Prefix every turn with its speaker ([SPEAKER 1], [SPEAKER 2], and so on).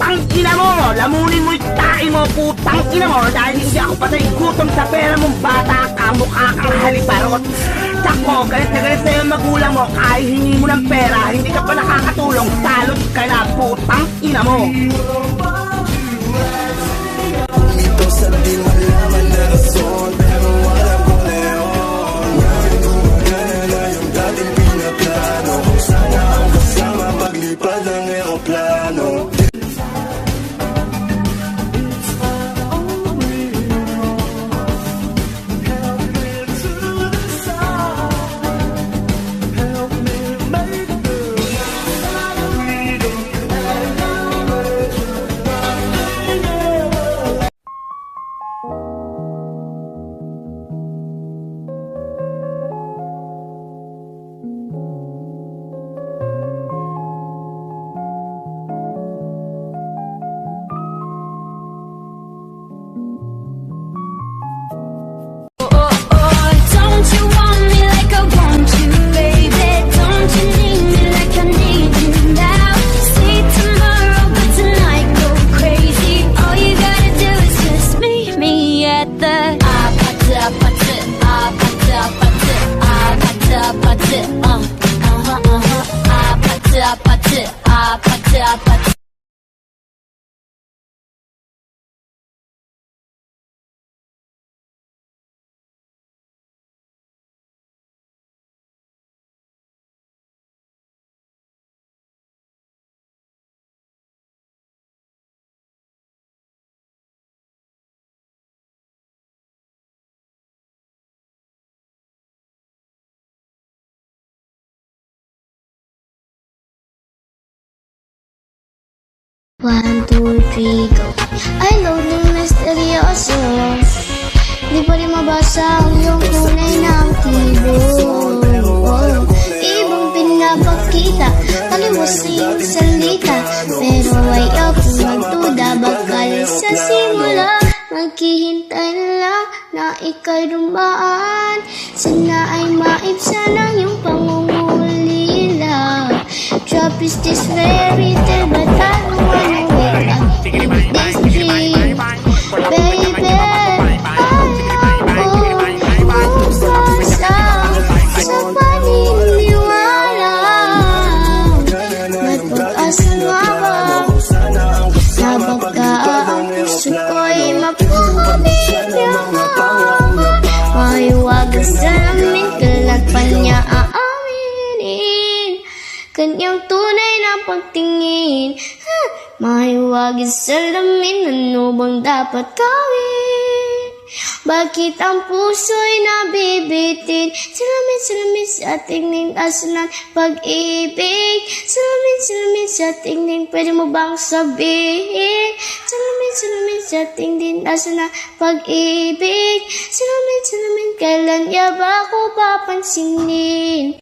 [SPEAKER 1] putang ina mo! Lamunin mo yung tae mo, putang ina mo! Dahil hindi ako patay gutom sa pera mong bata ka, mukha kang haliparot! Tsako, galit na galit sa'yo magulang mo, kahit hingi mo ng pera, hindi ka pa nakakatulong, salot ka na, putang ina mo!
[SPEAKER 2] Ito sa di malaman na rason, pero walang kong leon. Ngayon gumagana na yung dating pinaplano, kung sana ang kasama paglipad ng aeroplano.
[SPEAKER 3] One, two, three, go. Ay, loading misteryoso. Di pa rin mabasa ang iyong tunay na aktibo. Ibang pinapakita, taliwasin salita. Pero ay akong magduda, bakal sa simula. Maghihintay na lang na ika'y dumaan. Sana ay maibsan ang iyong pangungulila. Trap is this fairy tale, but I don't wanna wake up in this dream. Baby, ayaw ko basa sa paniniwala. Ba't pag-asa nga ba? Na baka ang puso ko'y mapuhabit niya. Mahiwagan sa amin, kalagpan niya aaminin kanyang tunay na pagtingin. Mahiwagan sa lamin, ano bang dapat gawin? Bakit ang puso'y nabibitin? Salamin sa tingning asanan pag-ibig. Salamin sa tingning, pwede mo bang sabihin? Salamin sa tingning asanan pag-ibig. Salamin, kailan niya ba ako papansinin?